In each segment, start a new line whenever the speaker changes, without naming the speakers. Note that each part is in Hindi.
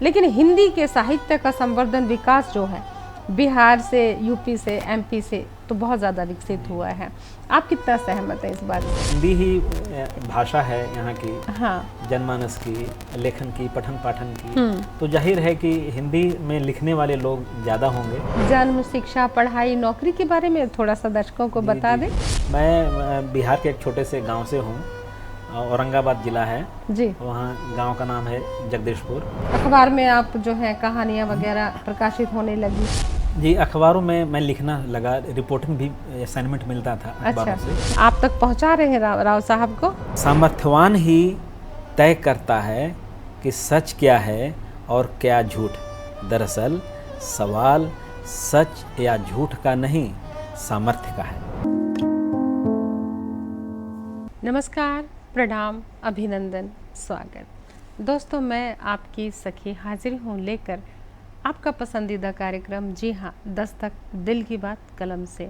लेकिन हिंदी के साहित्य का संवर्धन विकास जो है बिहार से, यूपी से, एमपी से तो बहुत ज़्यादा विकसित हुआ है। आप कितना सहमत हैं इस बात से?
हिंदी ही भाषा है यहाँ की,
हाँ,
जनमानस की, लेखन की, पठन पाठन की, तो जाहिर है कि हिंदी में लिखने वाले लोग ज़्यादा होंगे।
जन्म, शिक्षा, पढ़ाई, नौकरी के बारे में थोड़ा सा दर्शकों को बता दें।
मैं बिहार के एक छोटे से गांव से हूँ, औरंगाबाद जिला है
जी।
वहाँ गांव का नाम है जगदीशपुर।
अखबार में आप जो है कहानियाँ वगैरह प्रकाशित होने लगी?
जी, अखबारों में मैं लिखना लगा, रिपोर्टिंग भी असाइनमेंट मिलता था अखबारों से।
आप तक पहुंचा रहे हैं राव साहब को?
सामर्थ्यवान ही तय करता है कि सच क्या है और क्या झूठ। दरअसल सवाल सच या झूठ का नहीं, सामर्थ्य का है।
नमस्कार, प्रणाम, अभिनंदन, स्वागत। दोस्तों, मैं आपकी सखी हाजिर हूँ लेकर आपका पसंदीदा कार्यक्रम, जी हाँ, दस्तक, दिल की बात कलम से।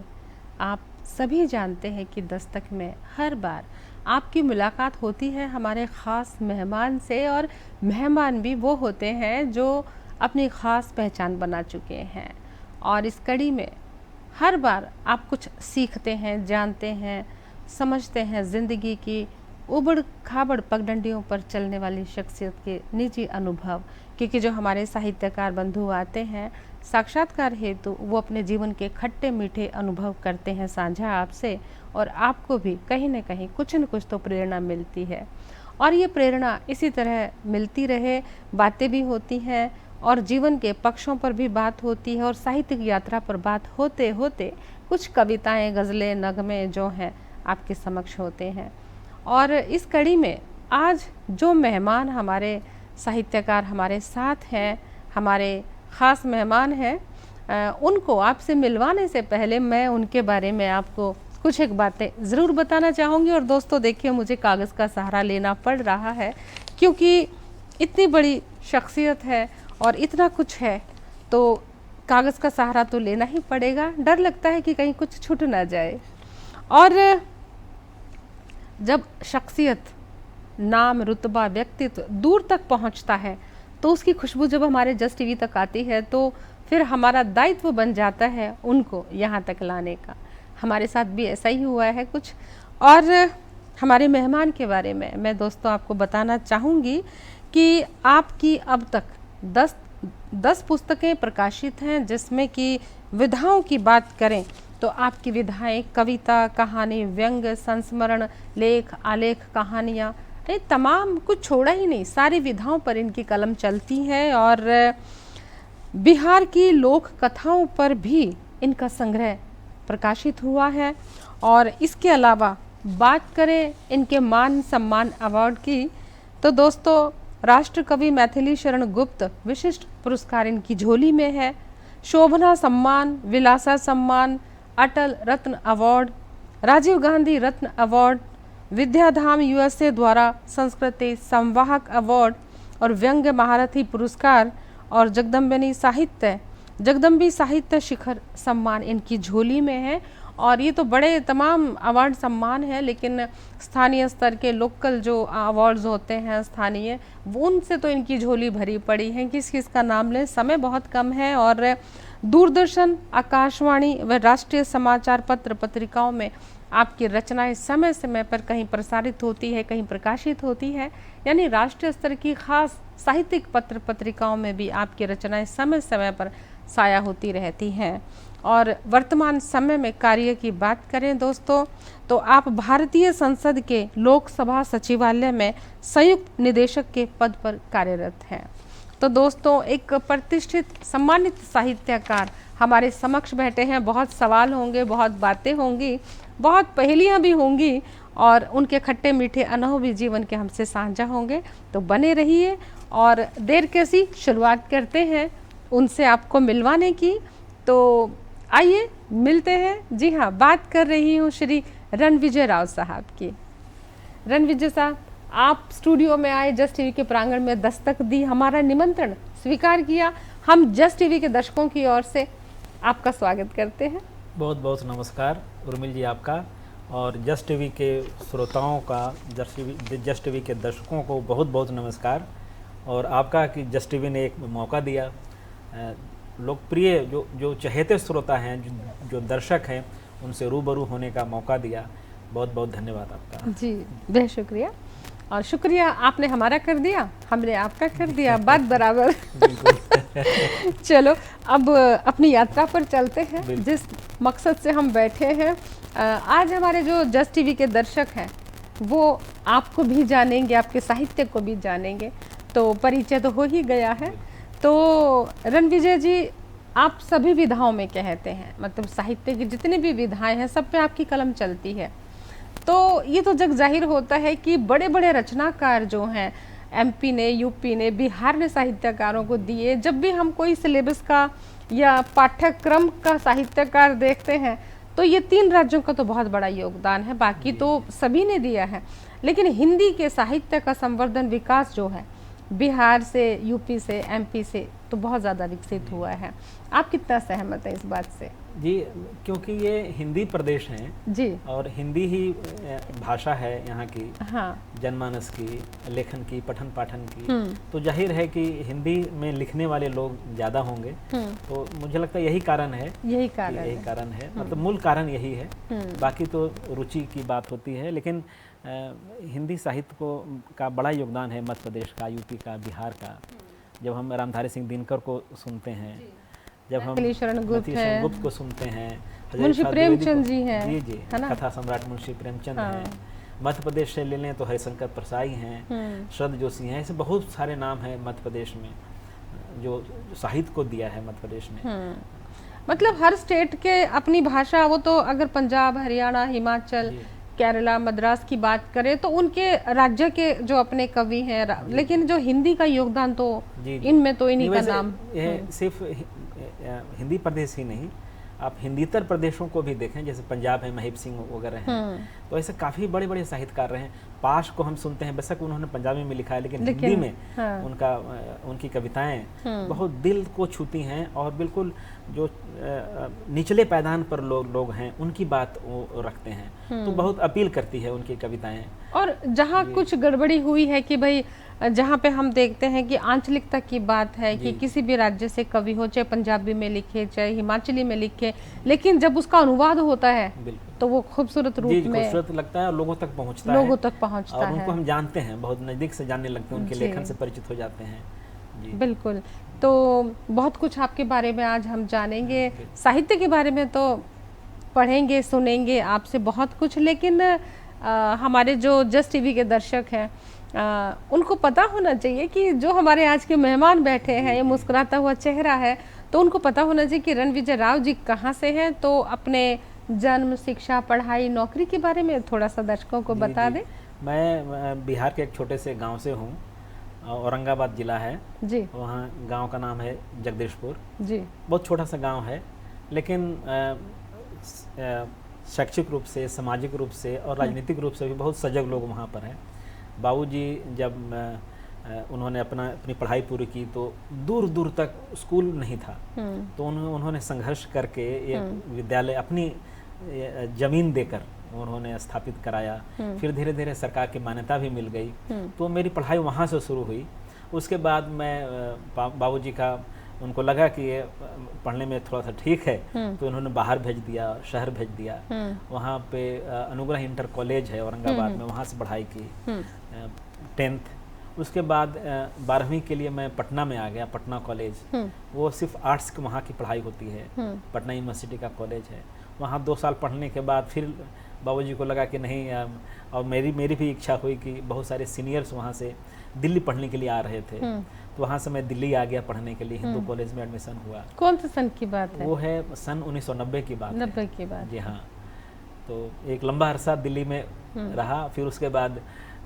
आप सभी जानते हैं कि दस्तक में हर बार आपकी मुलाकात होती है हमारे ख़ास मेहमान से, और मेहमान भी वो होते हैं जो अपनी ख़ास पहचान बना चुके हैं। और इस कड़ी में हर बार आप कुछ सीखते हैं, जानते हैं, समझते हैं ज़िंदगी की उबड़ खाबड़ पगडंडियों पर चलने वाली शख्सियत के निजी अनुभव। क्योंकि जो हमारे साहित्यकार बंधु आते हैं साक्षात्कार हेतु, वो अपने जीवन के खट्टे मीठे अनुभव करते हैं साझा आपसे, और आपको भी कहीं न कहीं कुछ न कुछ तो प्रेरणा मिलती है। और ये प्रेरणा इसी तरह मिलती रहे, बातें भी होती हैं और जीवन के पक्षों पर भी बात होती है, और साहित्यिक यात्रा पर बात होते होते कुछ कविताएं, गज़लें, नगमे जो हैं आपके समक्ष होते हैं। और इस कड़ी में आज जो मेहमान हमारे साहित्यकार हमारे साथ हैं, हमारे ख़ास मेहमान हैं, उनको आपसे मिलवाने से पहले मैं उनके बारे में आपको कुछ एक बातें ज़रूर बताना चाहूँगी। और दोस्तों देखिए, मुझे कागज़ का सहारा लेना पड़ रहा है क्योंकि इतनी बड़ी शख्सियत है और इतना कुछ है, तो कागज़ का सहारा तो लेना ही पड़ेगा। डर लगता है कि कहीं कुछ छूट ना जाए। और जब शख्सियत, नाम, रुतबा, व्यक्तित्व दूर तक पहुंचता है तो उसकी खुशबू जब हमारे जस्ट टीवी तक आती है तो फिर हमारा दायित्व बन जाता है उनको यहाँ तक लाने का। हमारे साथ भी ऐसा ही हुआ है कुछ। और हमारे मेहमान के बारे में मैं दोस्तों आपको बताना चाहूँगी कि आपकी अब तक 10 पुस्तकें प्रकाशित हैं, जिसमें कि विधाओं की बात करें तो आपकी विधाएं कविता, कहानी, व्यंग, संस्मरण, लेख, आलेख, कहानियाँ, ये तमाम कुछ छोड़ा ही नहीं, सारी विधाओं पर इनकी कलम चलती है। और बिहार की लोक कथाओं पर भी इनका संग्रह प्रकाशित हुआ है। और इसके अलावा बात करें इनके मान सम्मान अवार्ड की तो दोस्तों राष्ट्र कवि मैथिली शरण गुप्त विशिष्ट पुरस्कार इनकी झोली में है। शोभना सम्मान, विलासा सम्मान, अटल रत्न अवार्ड, राजीव गांधी रत्न अवार्ड, विद्याधाम यूएसए द्वारा संस्कृति संवाहक अवार्ड और व्यंग्य महारथी पुरस्कार और जगदम्बी साहित्य शिखर सम्मान इनकी झोली में है। और ये तो बड़े तमाम अवार्ड सम्मान हैं, लेकिन स्थानीय स्तर के लोकल जो अवार्ड्स होते हैं स्थानीय, वो उनसे तो इनकी झोली भरी पड़ी है। किस किस का नाम लें, समय बहुत कम है। और दूरदर्शन, आकाशवाणी व राष्ट्रीय समाचार पत्र पत्रिकाओं में आपकी रचनाएं समय समय पर कहीं प्रसारित होती है, कहीं प्रकाशित होती है। यानी राष्ट्रीय स्तर की खास साहित्यिक पत्र पत्रिकाओं में भी आपकी रचनाएं समय समय पर साया होती रहती हैं। और वर्तमान समय में कार्य की बात करें दोस्तों तो आप भारतीय संसद के लोकसभा सचिवालय में संयुक्त निदेशक के पद पर कार्यरत हैं। तो दोस्तों एक प्रतिष्ठित सम्मानित साहित्यकार हमारे समक्ष बैठे हैं। बहुत सवाल होंगे, बहुत बातें होंगी, बहुत पहेलियां भी होंगी, और उनके खट्टे मीठे अनुभव भी जीवन के हमसे साझा होंगे। तो बने रहिए और देर कैसी, शुरुआत करते हैं उनसे आपको मिलवाने की। तो आइए मिलते हैं। जी हाँ, बात कर रही हूँ श्री रणविजय राव साहब की। रणविजय साहब, आप स्टूडियो में आए, जस्ट टीवी के प्रांगण में दस्तक दी, हमारा निमंत्रण स्वीकार किया। हम जस्ट टीवी के दर्शकों की ओर से आपका स्वागत करते हैं।
बहुत बहुत नमस्कार उर्मिल जी आपका, और जस्ट टीवी के श्रोताओं का, जस्ट टीवी के दर्शकों को बहुत बहुत नमस्कार। और आपका कि जस्ट टीवी ने एक मौका दिया, लोकप्रिय जो चहेते श्रोता हैं, जो दर्शक हैं, उनसे रूबरू होने का मौका दिया। बहुत बहुत धन्यवाद आपका।
जी, बेहद शुक्रिया। और शुक्रिया आपने हमारा कर दिया, हमने आपका कर दिया, बात बराबर। चलो अब अपनी यात्रा पर चलते हैं, जिस मकसद से हम बैठे हैं। आज हमारे जो जस्ट टीवी के दर्शक हैं वो आपको भी जानेंगे, आपके साहित्य को भी जानेंगे, तो परिचय तो हो ही गया है। तो रणविजय जी, आप सभी विधाओं में कहते हैं, मतलब साहित्य की जितनी भी विधाएं हैं सब पे आपकी कलम चलती है। तो ये तो जग जाहिर होता है कि बड़े बड़े रचनाकार जो हैं, एमपी ने, यूपी ने, बिहार ने साहित्यकारों को दिए। जब भी हम कोई सिलेबस का या पाठ्यक्रम का साहित्यकार देखते हैं तो ये 3 राज्यों का तो बहुत बड़ा योगदान है, बाकी तो सभी ने दिया है। लेकिन हिंदी के साहित्य का संवर्धन, विकास जो है बिहार से, यूपी से, एमपी से तो बहुत ज़्यादा विकसित हुआ है। आप कितना सहमत हैं इस बात से?
जी, क्योंकि ये हिंदी प्रदेश हैं
जी,
और हिंदी ही भाषा है यहाँ की,
हाँ,
जनमानस की, लेखन की, पठन पाठन की, तो जाहिर है कि हिंदी में लिखने वाले लोग ज़्यादा होंगे। तो मुझे लगता है यही कारण है,
यही कारण
है, मतलब मूल कारण यही है। बाकी तो रुचि की बात होती है, लेकिन हिंदी साहित्य का बड़ा योगदान है मध्य प्रदेश का, यूपी का, बिहार का। जब हम रामधारी सिंह दिनकर को सुनते हैं, जब हम
शरण
गुप्त को सुनते हैं,
मुंशी प्रेमचंद जी हैं,
जी, कथा सम्राट मुंशी प्रेमचंद हैं। मध्य प्रदेश से ले लें तो हरिशंकर परसाई हैं, शरद जोशी हैं, ऐसे बहुत सारे नाम हैं मध्य प्रदेश में जो साहित्य को दिया है मध्य प्रदेश ने।
मतलब हर स्टेट के अपनी भाषा, वो तो अगर पंजाब, हरियाणा, हिमाचल, केरला, मद्रास की बात करें तो उनके राज्य के जो अपने कवि हैं, लेकिन जो हिंदी का योगदान तो इनमें तो इन्हीं का नाम।
सिर्फ हिंदी प्रदेश ही नहीं, आप हिंदीतर प्रदेशों को भी देखें, जैसे पंजाब है, महिप सिंह वगैरह हैं, तो ऐसे काफ़ी बड़े बड़े साहित्यकार रहे हैं। पाश को हम सुनते हैं, बेशक उन्होंने पंजाबी में लिखा है, लेकिन हिंदी में उनकी कविताएं बहुत दिल को छूती हैं और बिल्कुल जो निचले पायदान पर लोग हैं उनकी बात वो रखते हैं, तो बहुत अपील करती है उनकी कविताएं।
और जहाँ कुछ गड़बड़ी हुई है कि भाई, जहाँ पे हम देखते हैं कि आंचलिकता की बात है कि किसी भी राज्य से कवि हो, चाहे पंजाबी में लिखे, चाहे हिमाचली में लिखे, लेकिन जब उसका अनुवाद होता है तो वो खूबसूरत रूप में
खूबसूरत लगता है और लोगों तक पहुँचता है और उनको हम जानते हैं, बहुत नज़दीक से जानने लगते हैं, उनके लेखन से परिचित हो जाते हैं। जी, बिल्कुल।
तो बहुत कुछ आपके बारे में आज हम जानेंगे, साहित्य के बारे में तो पढ़ेंगे, सुनेंगे आपसे बहुत कुछ, लेकिन हमारे जो जस्ट टीवी के दर्शक हैं उनको पता होना चाहिए कि जो हमारे आज के मेहमान बैठे हैं, ये मुस्कुराता हुआ चेहरा है, तो उनको पता होना चाहिए कि रणविजय राव जी कहाँ से हैं। तो अपने जन्म, शिक्षा, पढ़ाई, नौकरी के बारे में थोड़ा सा दर्शकों को बता दें।
मैं बिहार के एक छोटे से गांव से हूँ, औरंगाबाद जिला है
जी,
वहाँ गांव का नाम है जगदीशपुर जी। बहुत छोटा सा गांव है, लेकिन शैक्षिक रूप से, सामाजिक रूप से और राजनीतिक रूप से भी बहुत सजग लोग वहाँ पर हैं। बाबूजी जब उन्होंने अपनी पढ़ाई पूरी की तो दूर दूर तक स्कूल नहीं था, तो उन्होंने संघर्ष करके एक विद्यालय अपनी जमीन देकर उन्होंने स्थापित कराया। फिर धीरे धीरे सरकार की मान्यता भी मिल गई, तो मेरी पढ़ाई वहाँ से शुरू हुई। उसके बाद मैं बाबूजी का, उनको लगा कि ये पढ़ने में थोड़ा सा ठीक है, तो उन्होंने बाहर भेज दिया, शहर भेज दिया। वहाँ पे अनुग्रह इंटर कॉलेज है औरंगाबाद में, वहाँ से पढ़ाई की 10th। उसके बाद 12वीं के लिए मैं पटना में आ गया, पटना कॉलेज। वो सिर्फ आर्ट्स की वहाँ की पढ़ाई होती है, पटना यूनिवर्सिटी का कॉलेज है। वहाँ 2 साल पढ़ने के बाद फिर बाबूजी को लगा कि नहीं, और मेरी भी इच्छा हुई कि बहुत सारे सीनियर्स वहाँ से दिल्ली पढ़ने के लिए आ रहे थे, तो वहाँ से मैं दिल्ली आ गया पढ़ने के लिए। हिंदू कॉलेज में एडमिशन हुआ।
कौन से सन की बात है?
वो है सन 1990 की बात।
90 की बात,
जी हाँ। तो एक लंबा अरसा दिल्ली में रहा, फिर उसके बाद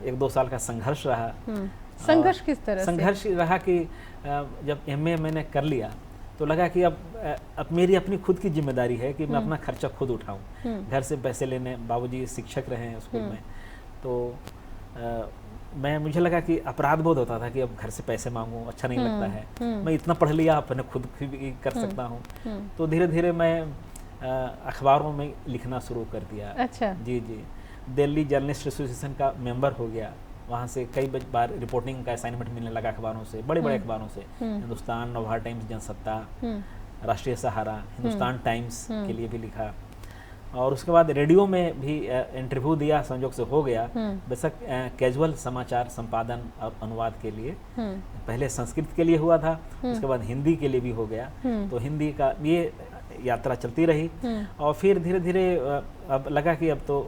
1-2 साल का संघर्ष रहा।
संघर्ष किस तरह?
संघर्ष रहा कि जब MA मैंने कर लिया तो लगा कि अब मेरी अपनी खुद की जिम्मेदारी है कि मैं अपना खर्चा खुद उठाऊं। घर से पैसे लेने, बाबूजी शिक्षक रहे हैं स्कूल में, तो मुझे लगा कि अपराध बोध होता था कि अब घर से पैसे मांगूं, अच्छा नहीं लगता है। मैं इतना पढ़ लिया, अपने खुद भी कर सकता हूँ। तो धीरे धीरे मैं अखबारों में लिखना शुरू कर दिया।
अच्छा।
जी। दिल्ली जर्नलिस्ट एसोसिएशन का मेंबर हो गया वहाँ से कई बार रिपोर्टिंग का असाइनमेंट मिलने लगा अखबारों से, बड़े बड़े अखबारों से, हिंदुस्तान, नवभारत टाइम्स, जनसत्ता, राष्ट्रीय सहारा, हिंदुस्तान टाइम्स के लिए भी लिखा। और उसके बाद रेडियो में भी इंटरव्यू दिया, संयोग से हो गया, बेशक कैजुअल समाचार संपादन और अनुवाद के लिए। पहले संस्कृत के लिए हुआ था, उसके बाद हिंदी के लिए भी हो गया। तो हिंदी का ये यात्रा चलती रही और फिर धीरे धीरे अब लगा कि अब तो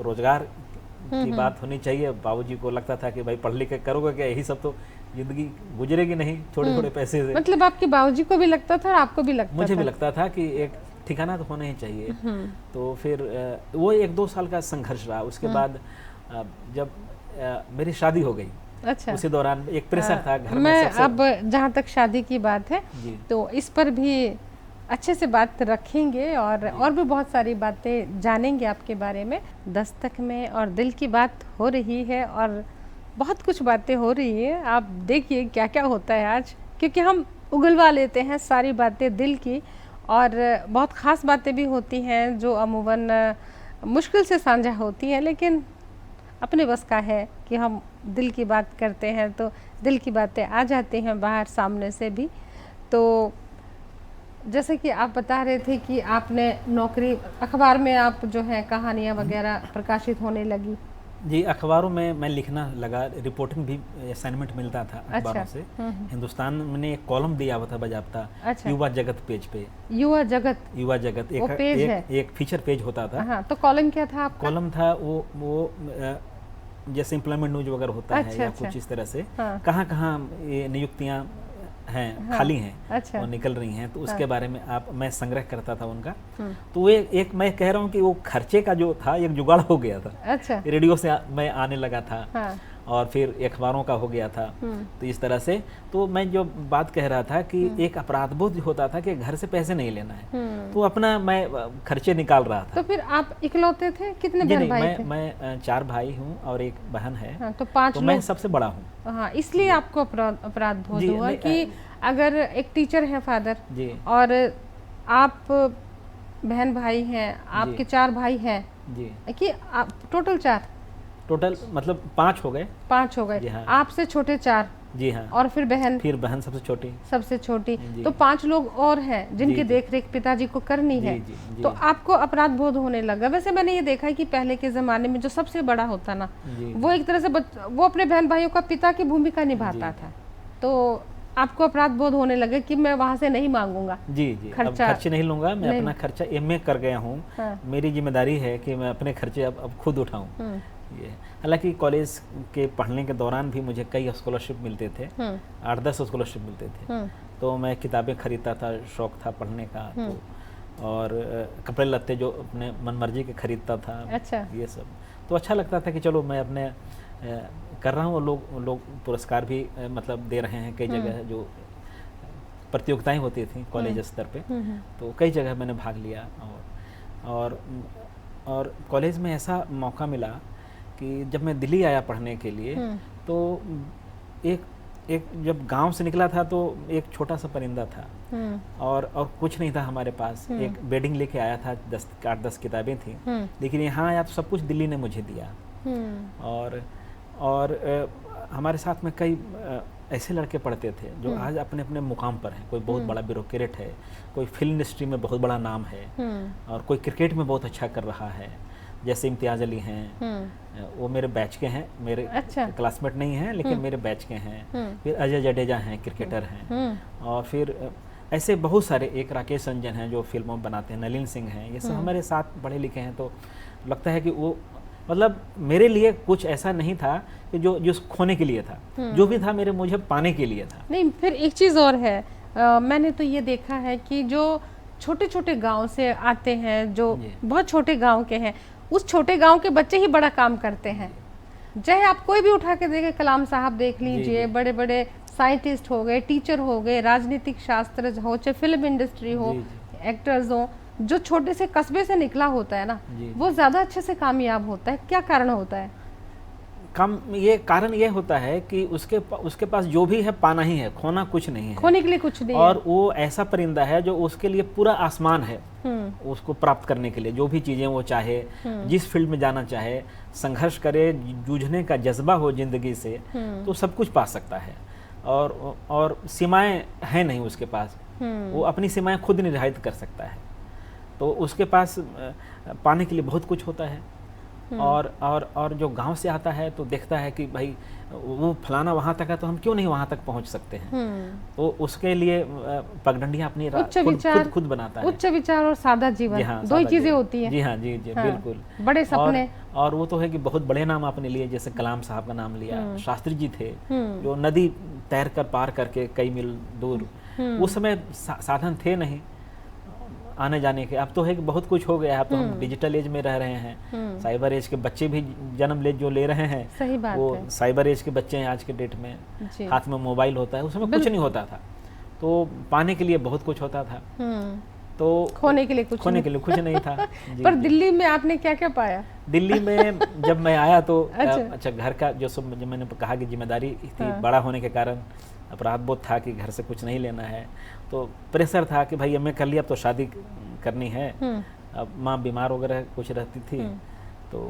रोजगार की बात होनी चाहिए। बाबूजी को लगता था कि भाई पढ़ लिख के करोगे क्या, यही सब तो जिंदगी गुजरेगी नहीं छोटे छोटे पैसे से।
मतलब आपके बाबूजी को भी लगता था और आपको भी लगता
मुझे
था?
भी लगता था कि एक ठिकाना तो होना ही चाहिए। तो फिर वो 1-2 साल का संघर्ष रहा। उसके बाद जब मेरी शादी हो गई,
अच्छा,
उसी दौरान एक प्रेशर था घर में।
मैं अब जहाँ तक शादी की बात है
जी।
तो इस पर भी अच्छे से बात रखेंगे और भी बहुत सारी बातें जानेंगे आपके बारे में। दस्तक में और दिल की बात हो रही है और बहुत कुछ बातें हो रही है। आप देखिए क्या क्या होता है आज, क्योंकि हम उगलवा लेते हैं सारी बातें दिल की, और बहुत ख़ास बातें भी होती हैं जो अमूमन मुश्किल से साझा होती हैं, लेकिन अपने बस का है कि हम दिल की बात करते हैं तो दिल की बातें आ जाती हैं बाहर सामने से भी। तो जैसे कि आप बता रहे थे कि आपने नौकरी, अखबार में आप जो है कहानियाँ वगैरह प्रकाशित होने लगी।
जी, अखबारों में मैं लिखना लगा, रिपोर्टिंग भी असाइनमेंट मिलता था अखबारों से। हिंदुस्तान में एक कॉलम दिया हुआ था बाजाबता,
अच्छा।
युवा जगत पेज पे।
युवा जगत
एक
पेज है?
एक फीचर पेज होता था।
हाँ, तो कॉलम क्या था आपका?
कॉलम था वो जैसे एम्प्लॉयमेंट न्यूज वगैरह होता है या कुछ इस तरह से, कहाँ कहाँ ये नियुक्तियाँ हैं, खाली हैं,
अच्छा,
और निकल रही हैं, तो उसके बारे में मैं संग्रह करता था उनका। तो वो एक मैं कह रहा हूँ कि वो खर्चे का जो था एक जुगाड़ हो गया था।
अच्छा,
रेडियो से मैं आने लगा था।
हाँ,
और फिर अखबारों का हो गया था। तो इस तरह से तो मैं जो बात कह रहा था कि एक अपराधबोध होता था कि घर से पैसे नहीं लेना है, तो अपना मैं खर्चे निकाल रहा था।
तो फिर आप इकलौते थे? कितने बहन भाई थे?
मैं 4 भाई हूँ और एक बहन है।
हाँ, तो 5 लोग।
मैं सबसे बड़ा हूँ।
हाँ, इसलिए आपको अपराध बोध हुआ कि अगर एक टीचर है फादर
जी,
और आप बहन भाई हैं, आपके 4 भाई हैं
जी,
कि आप टोटल
मतलब 5 हो गए।
5 हो गए।
हाँ।
आपसे छोटे 4?
जी हाँ।
और फिर बहन सबसे छोटी। तो 5 लोग और हैं जिनकी देखरेख पिताजी को करनी है। तो आपको अपराध बोध होने लगा। वैसे मैंने ये देखा है कि पहले के ज़माने में जो सबसे बड़ा होता ना, वो एक तरह से वो अपने बहन भाइयों का पिता की भूमिका निभाता था। तो आपको अपराध बोध होने लगे कि मैं वहाँ से नहीं मांगूंगा।
जी, खर्चे नहीं लूंगा, मैं अपना खर्चा एमए कर गया हूँ।
हाँ।
मेरी जिम्मेदारी है कि मैं अपने खर्चे अब खुद उठाऊं। ये हालांकि कॉलेज के पढ़ने के दौरान भी मुझे कई स्कॉलरशिप मिलते थे, 8-10 स्कॉलरशिप मिलते थे। तो मैं किताबें खरीदता था, शौक था पढ़ने का। तो और कपड़े लत्ते जो अपने मनमर्जी के खरीदता था।
अच्छा।
ये सब तो अच्छा लगता था कि चलो मैं अपने कर रहा हूँ। लोग पुरस्कार भी मतलब दे रहे हैं कई जगह, जो प्रतियोगिताएं होती थी कॉलेज स्तर पे, तो कई जगह मैंने भाग लिया। और कॉलेज में ऐसा मौका मिला कि जब मैं दिल्ली आया पढ़ने के लिए, तो एक जब गांव से निकला था तो एक छोटा सा परिंदा था, और कुछ नहीं था हमारे पास। एक बेडिंग लेके आया था, 8-10 किताबें थी, लेकिन यहाँ आया तो सब कुछ दिल्ली ने मुझे दिया। और हमारे साथ में कई ऐसे लड़के पढ़ते थे जो आज अपने अपने मुकाम पर हैं। कोई बहुत बड़ा ब्यूरोक्रेट है, कोई फिल्म इंडस्ट्री में बहुत बड़ा नाम है, और कोई क्रिकेट में बहुत अच्छा कर रहा है, जैसे इम्तियाज़ अली हैं। वो मेरे बैच के हैं, मेरे क्लासमेट नहीं हैं लेकिन मेरे बैच के हैं। फिर अजय जडेजा हैं, क्रिकेटर हैं। और फिर ऐसे बहुत सारे, एक राकेश रंजन हैं जो फिल्मों बनाते हैं, नलिन सिंह हैं। ये सब हमारे साथ पढ़े लिखे हैं। तो लगता है कि वो मतलब मेरे लिए कुछ ऐसा नहीं था कि जो खोने के लिए था, जो भी था मुझे पाने के लिए था।
नहीं, फिर एक चीज़ और है, मैंने तो ये देखा है कि जो छोटे छोटे गांव से आते हैं, जो बहुत छोटे गांव के हैं, उस छोटे गांव के बच्चे ही बड़ा काम करते हैं। चाहे आप कोई भी उठा के देखें, कलाम साहब देख लीजिए, बड़े बड़े साइंटिस्ट हो गए, टीचर हो गए, राजनीतिक शास्त्र हो, चाहे फिल्म इंडस्ट्री हो, एक्टर्स हो, जो छोटे से कस्बे से निकला होता है ना, वो ज़्यादा अच्छे से कामयाब होता है। क्या कारण होता है?
ये कारण ये होता है कि उसके पास जो भी है पाना ही है, खोना कुछ नहीं है,
खोने के लिए कुछ नहीं
और वो ऐसा परिंदा है जो उसके लिए पूरा आसमान है उसको प्राप्त करने के लिए, जो भी चीजें वो चाहे, जिस फील्ड में जाना चाहे, संघर्ष करे, जूझने का जज्बा हो जिंदगी से, तो सब कुछ पा सकता है। और सीमाएं हैं नहीं उसके पास, वो अपनी सीमाएं खुद निर्धारित कर सकता है, तो उसके पास पाने के लिए बहुत कुछ होता है। और जो गांव से आता है तो देखता है कि भाई वो फलाना वहां तक है तो हम क्यों नहीं वहां तक पहुंच सकते हैं, तो उसके लिए पगडंडियां अपनी खुद बनाता है।
उच्च विचार और सादा जीवन,
हाँ,
दो ही चीजें होती हैं।
जी हाँ, जी जी, बिल्कुल।
बड़े सपने,
और वो तो है कि बहुत बड़े नाम आपने लिए, जैसे कलाम साहब का नाम लिया, शास्त्री जी थे जो नदी तैर कर पार करके कई मील दूर, उस समय साधन थे नहीं आने जाने के। अब तो है कि बहुत कुछ हो गया है, अब तो हम डिजिटल एज में रह रहे हैं, साइबर एज के बच्चे भी जन्म ले रहे हैं,
सही बात
वो
है।
साइबर एज के बच्चे हैं आज के डेट में, हाथ में मोबाइल होता है, उसमें कुछ नहीं होता था, तो पाने के लिए बहुत कुछ होता था, तो खोने के लिए कुछ नहीं था।
पर दिल्ली में आपने क्या क्या पाया?
दिल्ली में जब मैं आया तो अच्छा घर का जो मैंने कहा कि जिम्मेदारी थी, बड़ा होने के कारण अपराध बोध था कि घर से कुछ नहीं लेना है, तो प्रेशर था कि भाई एमए कर लिया, अब तो शादी करनी है। अब माँ बीमार वगैरह कुछ रहती थी, तो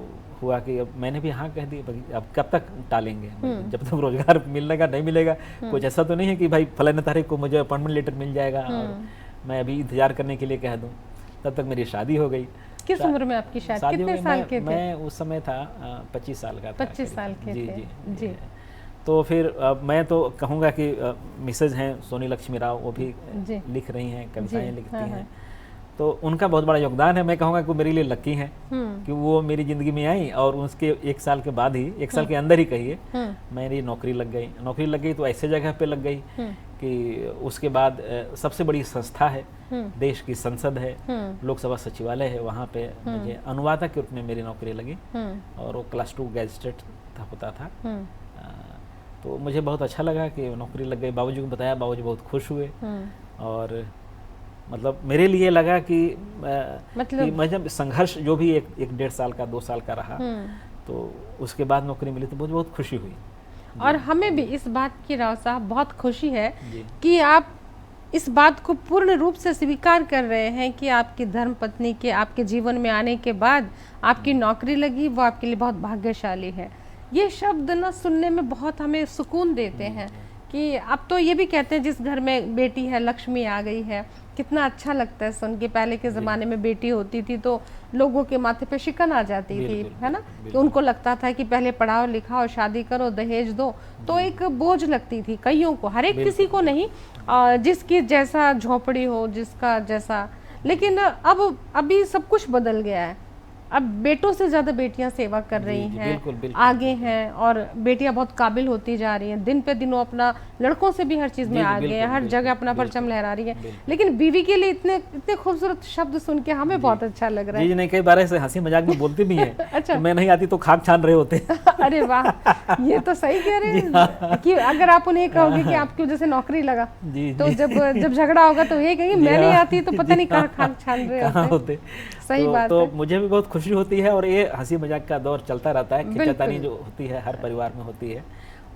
हुआ कि अब मैंने भी हाँ कह दी, अब कब तक टालेंगे, जब तक रोजगार मिलने का नहीं मिलेगा, कुछ ऐसा तो नहीं है कि भाई फलाने तारीख को मुझे अपॉइंटमेंट लेटर मिल जाएगा और मैं अभी इंतजार करने के लिए कह दूं। तब तक मेरी शादी हो गई।
किस उम्र में आपकी शादी? कितने साल के थे?
मैं उस समय था 25 साल का था।
25 साल के
जी,
थे।
जी जी। तो फिर मैं तो कहूँगा कि मिसेज हैं सोनी लक्ष्मी राव, वो भी लिख रही हैं, कविताएं लिखती हैं, तो उनका बहुत बड़ा योगदान है। मैं कहूँगा कि वो मेरे लिए लकी हैं कि वो मेरी ज़िंदगी में आई और उसके 1 साल के बाद ही, 1 साल के अंदर ही कहिए, मेरी नौकरी लग गई तो ऐसे जगह पे लग गई कि उसके बाद सबसे बड़ी संस्था है, देश की संसद है, लोकसभा सचिवालय है, वहाँ पे मुझे अनुवादक के रूप में मेरी नौकरी लगी और वो क्लास 2 गैजेटेड होता था। तो मुझे बहुत अच्छा लगा कि नौकरी लग गई। बाबूजी को बताया, बाबूजी बहुत खुश हुए और मतलब मेरे लिए लगा कि मतलब संघर्ष जो भी एक 1.5 साल का 2 साल का रहा, तो उसके बाद नौकरी मिली तो मुझे बहुत खुशी हुई।
और हमें भी इस बात की राव साहब बहुत खुशी है कि आप इस बात को पूर्ण रूप से स्वीकार कर रहे हैं कि आपकी धर्मपत्नी के आपके जीवन में आने के बाद आपकी नौकरी लगी, वो आपके लिए बहुत भाग्यशाली है। ये शब्द ना सुनने में बहुत हमें सुकून देते हैं कि अब तो ये भी कहते हैं जिस घर में बेटी है लक्ष्मी आ गई है, कितना अच्छा लगता है सुन के। पहले के ज़माने में बेटी होती थी तो लोगों के माथे पे शिकन आ जाती थी, है ना, कि उनको लगता था कि पहले पढ़ाओ लिखाओ, शादी करो, दहेज दो, तो एक बोझ लगती थी कईयों को, हर एक किसी को नहीं, जिसकी जैसा झोपड़ी हो, जिसका जैसा। लेकिन अब अभी सब कुछ बदल गया है, अब बेटों से ज़्यादा बेटियां सेवा कर रही हैं,
बिल्कुल, बिल्कुल,
आगे हैं, और बेटियां बहुत काबिल होती जा रही हैं, दिन पे दिन वो अपना लड़कों से भी हर चीज़ में आगे हैं, हर जगह अपना परचम लहरा रही हैं। लेकिन बीवी के लिए इतने इतने खूबसूरत शब्द सुन के हमें बहुत अच्छा लग रहा है।
जी नहीं, कई बार ऐसे हंसी मजाक में बोलती भी हैं
अच्छा,
तो मैं नहीं आती तो खाक छान रहे होते।
अरे वाह, ये तो सही कह रहे हैं कि अगर आप उन्हें कहोगे कि आपकी वजह से नौकरी लगा, तो जब झगड़ा होगा तो ये कहेंगे मैं नहीं आती तो पता नहीं कहाँ खाक छान रहे होते। सही बात
तो
है।
मुझे भी बहुत खुशी होती है और ये हंसी मजाक का दौर चलता रहता है, खिंचातानी जो होती है हर परिवार में होती है,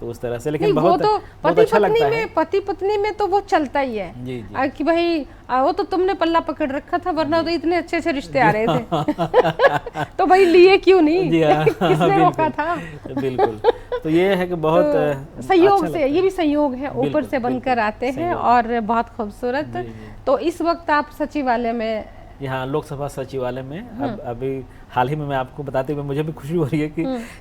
तो उस तरह से। लेकिन बहुत अच्छा लगता है।
पति पत्नी में तो वो चलता ही है
जी, जी।
कि भाई वो तो तुमने पल्ला पकड़ रखा था, वरना तो इतने अच्छे अच्छे रिश्ते आ रहे थे तो भाई लिए क्यों नहीं, किसने रोका था।
बिल्कुल, तो ये है कि बहुत
संयोग से, ये भी संयोग है, ऊपर से बनकर आते हैं और बहुत खूबसूरत। तो इस वक्त आप सचिवालय में,
यहाँ लोकसभा सचिवालय में, अभी हाल ही में मैं आपको बताते हुए मुझे भी खुशी हो रही है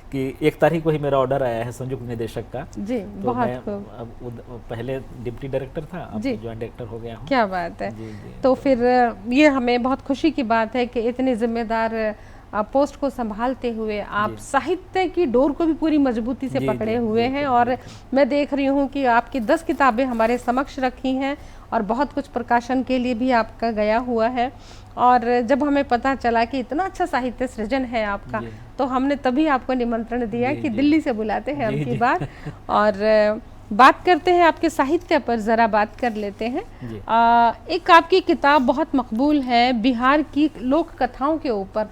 कि 1 तारीख को ही मेरा ऑर्डर आया है संयुक्त निदेशक का।
जी,
तो
बहुत
मैं अब पहले डिप्टी डायरेक्टर था, अब ज्वाइंट डायरेक्टर हो गया हूँ।
क्या बात है।
जी, जी।
तो फिर ये हमें बहुत खुशी की बात है कि इतने जिम्मेदार पोस्ट को संभालते हुए आप साहित्य की डोर को भी पूरी मजबूती से पकड़े हुए हैं। और मैं देख रही हूँ कि आपकी 10 किताबें हमारे समक्ष रखी हैं और बहुत कुछ प्रकाशन के लिए भी आपका गया हुआ है। और जब हमें पता चला कि इतना अच्छा साहित्य सृजन है आपका, तो हमने तभी आपको निमंत्रण दिया कि दिल्ली से बुलाते हैं आपकी बात, और बात करते हैं आपके साहित्य पर, ज़रा बात कर लेते हैं। एक आपकी किताब बहुत मकबूल है बिहार की लोक कथाओं के ऊपर,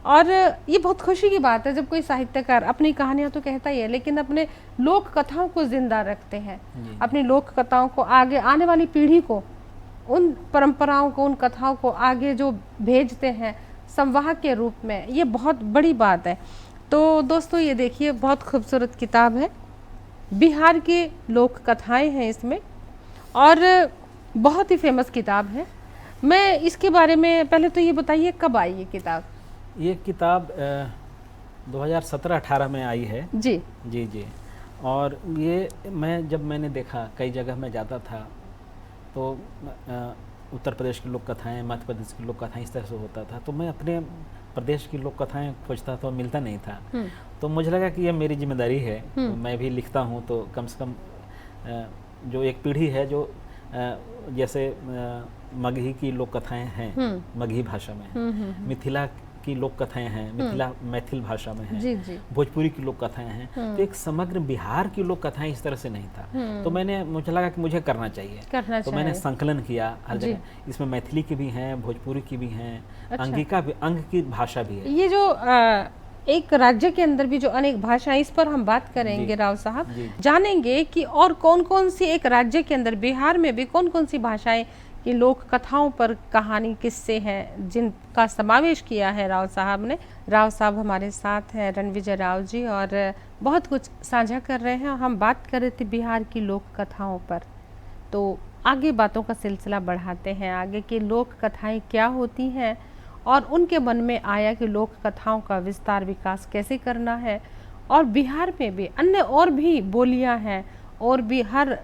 और ये बहुत खुशी की बात है जब कोई साहित्यकार अपनी कहानियां तो कहता ही है, लेकिन अपने लोक कथाओं को जिंदा रखते हैं, अपनी लोक कथाओं को आगे आने वाली पीढ़ी को, उन परंपराओं को, उन कथाओं को आगे जो भेजते हैं संवाहक के रूप में। ये बहुत बड़ी बात है। तो दोस्तों ये देखिए, बहुत खूबसूरत किताब है, बिहार की लोक कथाएं हैं इसमें, और बहुत ही फेमस किताब है। मैं इसके बारे में पहले तो ये बताइए कब आई ये किताब?
ये किताब 2017-18 में आई है।
जी
जी जी। और ये जब मैंने देखा, कई जगह मैं जाता था तो उत्तर प्रदेश की लोक कथाएँ, मध्य प्रदेश की लोक कथाएँ, इस तरह से होता था, तो मैं अपने प्रदेश की लोक कथाएँ खोजता था, मिलता नहीं था। तो मुझे लगा कि यह मेरी जिम्मेदारी है, तो मैं भी लिखता हूँ तो कम से कम जो एक पीढ़ी है जो जैसे मगही की लोक कथाएँ हैं, मगही भाषा में है, मिथिला की लोक कथाएँ हैं, मैथिल भाषा में है,
जी जी।
भोजपुरी की लोक कथाएँ हैं, तो एक समग्र बिहार की लोक कथाएँ इस तरह से नहीं था। तो मुझे लगा कि मुझे करना चाहिए, तो मैंने संकलन किया हर जगह। इसमें मैथिली की भी हैं, भोजपुरी की भी हैं, अंगिका भी, अंग की भाषा भी है।
ये जो एक राज्य के अंदर भी जो अनेक भाषाएं, इस पर हम बात करेंगे राव साहब, जानेंगे कि और कौन कौन सी, एक राज्य के अंदर बिहार में भी कौन कौन सी भाषाएं की लोक कथाओं पर कहानी, किस्से हैं जिनका समावेश किया है राव साहब ने। राव साहब हमारे साथ हैं, रणविजय राव जी, और बहुत कुछ साझा कर रहे हैं। हम बात कर रहे थे बिहार की लोक कथाओं पर, तो आगे बातों का सिलसिला बढ़ाते हैं। आगे की लोक कथाएं क्या होती हैं और उनके मन में आया कि लोक कथाओं का विस्तार विकास कैसे करना है। और बिहार में भी अन्य और भी बोलियां हैं, और भी हर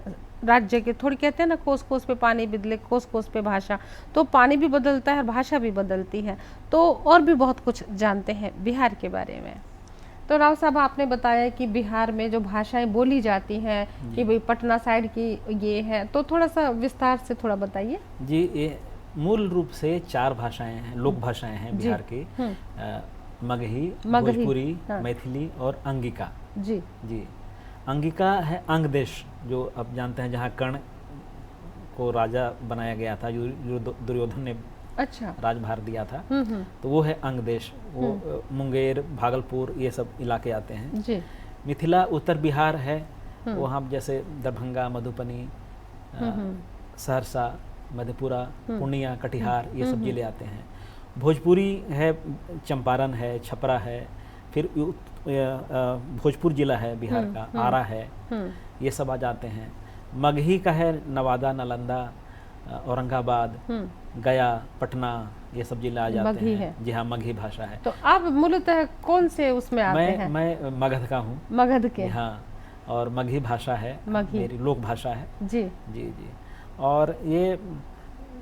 राज्य के, थोड़ी कहते हैं ना, कोस कोस पे पानी बदले, कोस कोस पे भाषा, तो पानी भी बदलता है और भाषा भी बदलती है। तो और भी बहुत कुछ जानते हैं बिहार के बारे में। तो राव साहब, आपने बताया कि बिहार में जो भाषाएं बोली जाती हैं कि भाई पटना साइड की ये है, तो थोड़ा सा विस्तार से थोड़ा बताइए।
जी, ये मूल रूप से 4 भाषाएं हैं, लोक भाषाएं हैं बिहार की, मगही, भोजपुरी, मैथिली और अंगिका।
जी
जी। अंगिका है अंग देश, जो अब जानते हैं, जहाँ कर्ण को राजा बनाया गया था, दुर्योधन ने
अच्छा
राजभार दिया था, तो वो है अंग देश। वो मुंगेर, भागलपुर, ये सब इलाके आते हैं।
जी।
मिथिला उत्तर बिहार है, वहाँ जैसे दरभंगा, मधुबनी, सहरसा, मधेपुरा, पूर्णिया, कटिहार, ये सब जिले आते हैं। भोजपुरी है, चंपारण है, छपरा है, फिर भोजपुर जिला है बिहार का, आरा है, ये सब आ जाते हैं। मगही का है नवादा, नालंदा, औरंगाबाद, गया, पटना, ये सब जिला आ जाते हैं। जी हाँ, मगही भाषा है।
तो आप मूलतः कौन से उसमें आते हैं?
मैं मगध का हूँ।
मगध के? हाँ।
और मगही भाषा है, मेरी लोक भाषा है।
जी
जी जी। और ये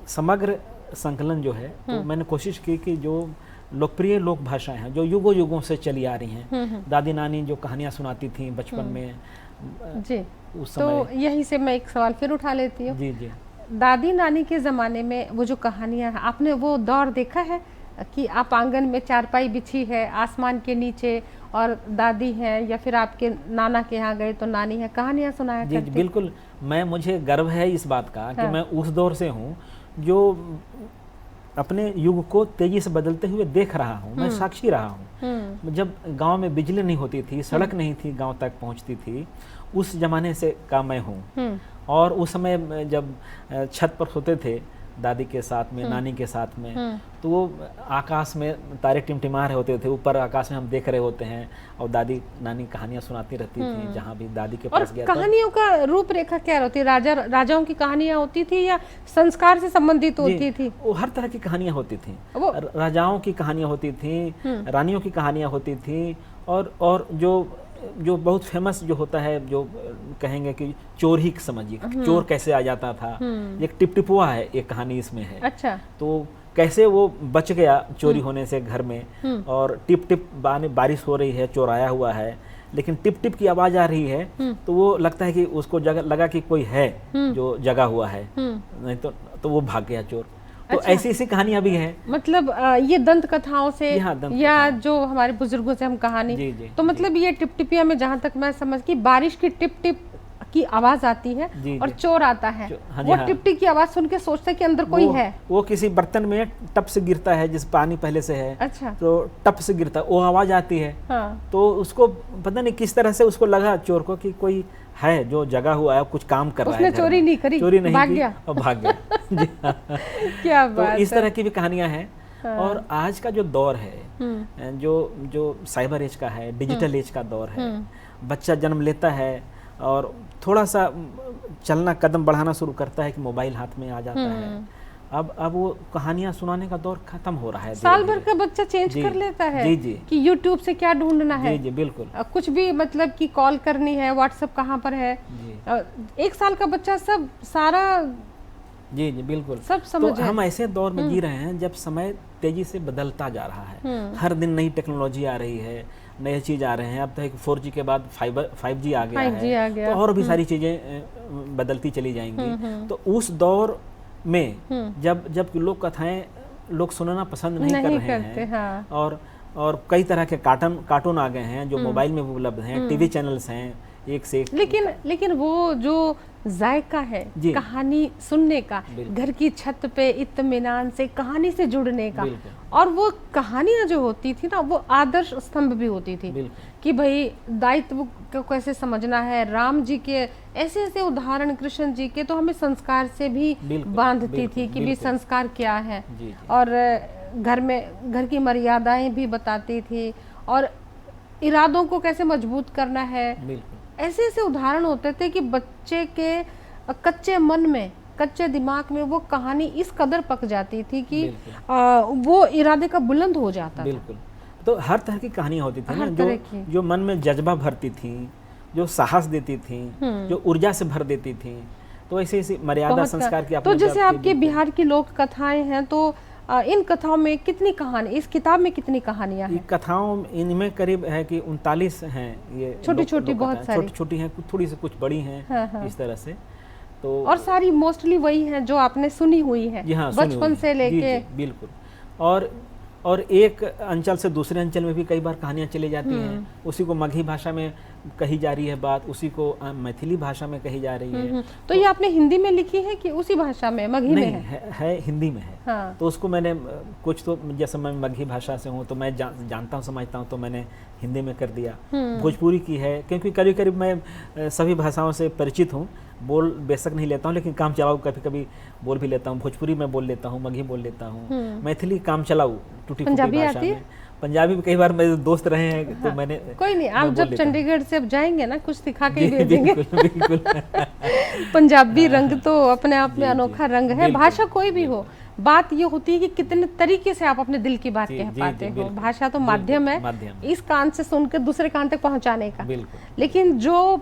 समग्र संकलन जो है, तो मैंने कोशिश की कि जो लोकप्रिय लोक भाषाएं हैं, जो युगों युगों से चली आ रही हैं, दादी नानी जो कहानियां सुनाती थी बचपन में,
जी,
उस समय।
तो यहीं से मैं एक सवाल फिर उठा लेती हूँ।
जी जी।
दादी नानी के ज़माने में वो जो कहानियां, आपने वो दौर देखा है कि आप आंगन में चारपाई बिछी है आसमान के नीचे, और दादी है, या फिर आपके नाना के यहाँ गए तो नानी है, कहानियां सुनाया करती?
जी बिल्कुल। मुझे गर्व है इस बात का कि मैं उस दौर से हूँ जो अपने युग को तेजी से बदलते हुए देख रहा हूँ, मैं साक्षी रहा हूँ। जब गांव में बिजली नहीं होती थी, सड़क नहीं थी, गांव तक पहुँचती थी, उस जमाने से का मैं हूँ। और उस समय जब छत पर सोते थे दादी के साथ में, नानी के साथ में, तो वो आकाश में तारे टिमटिमा रहे होते थे, ऊपर आकाश में हम देख रहे होते हैं, और दादी नानी कहानियां सुनाती रहती थी जहाँ भी दादी के पास गया।
कहानियों का रूपरेखा क्या होती है? राजाओं की कहानियां होती थी या संस्कार से संबंधित होती थी?
वो हर तरह की कहानियां होती थी। राजाओं की कहानियां होती थी, रानियों की कहानियां होती थी, और जो बहुत फेमस जो होता है, जो कहेंगे कि चोर ही समझिए, चोर कैसे आ जाता था। एक टिपटिपुआ है, एक कहानी इसमें है।
अच्छा।
तो कैसे वो बच गया चोरी होने से घर में, और टिप टिप बारिश हो रही है, चोर आया हुआ है, लेकिन टिप टिप की आवाज आ रही है, तो वो लगता है कि उसको लगा कि कोई है जो जगा हुआ है, नहीं तो वो भाग गया चोर। तो
अच्छा।
ऐसी कहानियां भी हैं।
मतलब ये दंत कथाओं से, या जो हमारे बुजुर्गों से हम कहानी,
जी, जी,
तो मतलब ये टिपटिपिया में, जहाँ तक मैं समझ की, बारिश की टिप टिप की आवाज आती है
जी,
और
जी।
चोर आता है,
हाँ जी,
वो
हाँ।
टिप टिप की आवाज सुन के सोचता है कि अंदर कोई है।
वो किसी बर्तन में टप से गिरता है, जिस पानी पहले से है,
अच्छा।
तो टप से गिरता है, वो आवाज आती है।
हाँ।
तो उसको पता नहीं किस तरह से उसको लगा चोर को कि कोई है जो जगा हुआ है, कुछ काम कर रहा है
उसने
घर
चोरी
में।
नहीं करी,
चोरी नहीं
भाग
की
गया।
और भाग गया। जी हाँ।
क्या
तो
बात
इस
है।
तरह की भी कहानियां हैं। और आज का जो दौर है, जो साइबर एज का है, डिजिटल एज का दौर है, बच्चा जन्म लेता है और थोड़ा सा चलना, कदम बढ़ाना शुरू करता है कि मोबाइल हाथ में आ जाता है। अब वो कहानियां सुनाने का दौर खत्म हो रहा है।
साल भर का बच्चा चेंज
जी,
कर लेता है
जी, जी।
कि YouTube से क्या ढूंढना है।
जी, जी, बिल्कुल।
कुछ भी मतलब कि कॉल करनी है, व्हाट्सएप कहाँ पर है।
जी।
1 साल का बच्चा सब सारा
जी, जी, बिल्कुल।
सब समझ
तो
है।
हम ऐसे दौर में जी रहे हैं जब समय तेजी से बदलता जा रहा है। हर दिन नई टेक्नोलॉजी आ रही है, नए चीज़ आ रहे हैं। अब तो एक 4G के बाद 5G आ गया
5G आ
है,
गया।
तो और भी सारी चीज़ें बदलती चली जाएंगी। तो उस दौर में जब लोग कथाएं लोग सुनना पसंद नहीं कर रहे
करते,
हैं।
हाँ।
और कई तरह के कार्टून आ गए हैं जो मोबाइल में भी उपलब्ध हैं, टीवी चैनल्स हैं एक से एक।
लेकिन वो जो जायका है कहानी सुनने का, घर की छत पे इत्मीनान से कहानी से जुड़ने का, और वो कहानियां जो होती थी ना, वो आदर्श स्तंभ भी होती थी कि भाई दायित्व को कैसे समझना है। राम जी के ऐसे ऐसे उदाहरण, कृष्ण जी के तो हमें संस्कार से भी बांधती थी कि भी संस्कार क्या है। और घर की मर्यादाएं भी बताती थी और इरादों को कैसे मजबूत करना है। ऐसे ऐसे उदाहरण होते थे कि बच्चे के कच्चे मन में, कच्चे दिमाग में वो कहानी इस कदर पक जाती थी कि वो इरादे का बुलंद हो जाता था।
तो हर तरह की कहानियां होती थी ना, जो मन में जज्बा भरती थी, जो साहस देती थी, जो ऊर्जा से भर देती थी। तो ऐसे ऐसे मर्यादा संस्कार की।
तो जैसे आपके बिहार की लोक कथाएं हैं, तो इन कथाओं में कितनी कहानी, इस किताब में कितनी कहानियां हैं?
कथाओं इनमें करीब है कि 39 हैं। ये
छोटी छोटी बहुत सारी,
छोटी छोटी हैं, थोड़ी सी कुछ बड़ी हैं। हाँ। इस तरह से तो
और सारी मोस्टली वही हैं जो आपने सुनी हुई है बचपन से लेके।
बिल्कुल। और एक अंचल से दूसरे अंचल में भी कई बार कहानियां चली जाती हैं। उसी को मगही भाषा में कही जा रही है बात, उसी को मैथिली भाषा में कही जा रही है।
तो ये आपने हिंदी में लिखी है कि उसी भाषा में, मगही में
है? हिंदी में है।
हाँ।
तो उसको मैंने कुछ, तो जैसे मैं मगही भाषा से हूँ तो मैं जानता हूँ, समझता हूँ, तो मैंने हिंदी में कर दिया। भोजपुरी की है, क्योंकि करीब करीब मैं सभी भाषाओं से परिचित हूँ। बोल बेशक नहीं लेता हूँ, लेकिन काम चलाऊ कभी कभी बोल भी लेता हूँ। भोजपुरी में बोल लेता हूँ, मगही बोल लेता हूँ, मैथिली काम चलाऊ टूटी फूटी भाषा में। पंजाबी भी कई बार मेरे दोस्त रहे हैं। हाँ। तो मैंने
कोई नहीं, आप जब चंडीगढ़ से अब जाएंगे ना, कुछ सिखा के भेजेंगे।
बिल्कुल।
पंजाबी रंग तो अपने आप में अनोखा रंग है। भाषा कोई भी हो, बात ये होती है कि कितने तरीके से आप अपने दिल की बात कह पाते हो। भाषा तो माध्यम है, इस कान से सुनकर दूसरे कान तक पहुंचाने का। लेकिन जो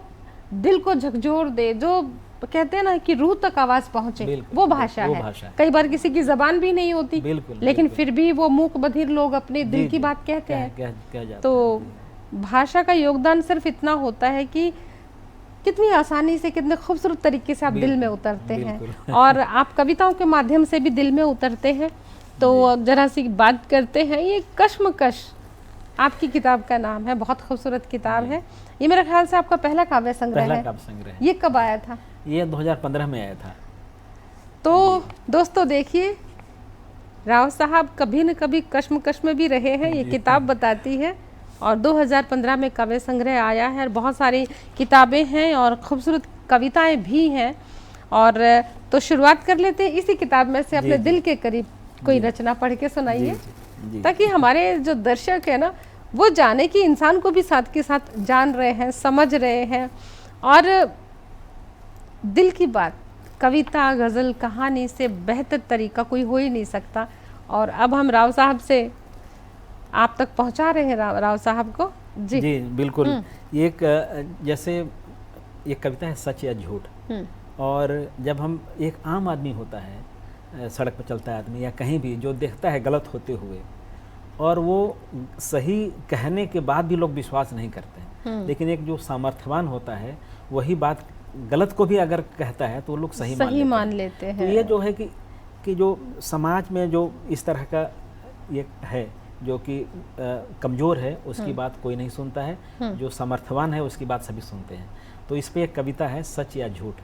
दिल को झकझोर दे, जो कहते हैं ना कि रूह तक आवाज पहुंचे, वो भाषा है। कई बार किसी की जबान भी नहीं होती, लेकिन फिर भी वो मूक बधिर लोग अपने दिल की बात कहते हैं। तो भाषा का योगदान सिर्फ इतना होता है कि कितनी आसानी से, कितने खूबसूरत तरीके से आप दिल में उतरते हैं, और आप कविताओं के माध्यम से भी दिल में उतरते हैं। तो जरा सी बात करते हैं, ये कश्मकश आपकी किताब का नाम है, बहुत खूबसूरत किताब है। ये मेरे ख्याल से आपका पहला काव्य संग्रह है। ये कब आया था?
ये 2015 में आया था।
तो दोस्तों देखिए, राव साहब कभी न कभी कश्मकश में भी रहे हैं, ये किताब बताती है। और 2015 में काव्य संग्रह आया है, और बहुत सारी किताबें हैं और खूबसूरत कविताएं भी हैं। और तो शुरुआत कर लेते हैं इसी किताब में से। अपने दिल के करीब कोई रचना पढ़ के सुनाइए, ताकि हमारे जो दर्शक है ना, वो जाने कि इंसान को भी साथ के साथ जान रहे हैं, समझ रहे हैं। और दिल की बात कविता, गज़ल, कहानी से बेहतर तरीका कोई हो ही नहीं सकता। और अब हम राव साहब से आप तक पहुंचा रहे हैं राव साहब को। जी
बिल्कुल। एक जैसे ये कविता है सच या झूठ। और जब हम, एक आम आदमी होता है, सड़क पर चलता है आदमी या कहीं भी, जो देखता है गलत होते हुए, और वो सही कहने के बाद भी लोग विश्वास नहीं करते हैं। लेकिन एक जो सामर्थ्यवान होता है, वही बात गलत को भी अगर कहता है तो लोग सही मान लेते हैं। तो ये जो है कि जो समाज में जो इस तरह का ये है, जो कि कमज़ोर है, उसकी बात कोई नहीं सुनता है। जो सामर्थ्यवान है, उसकी बात सभी सुनते हैं। तो इस पे एक कविता है, सच या झूठ।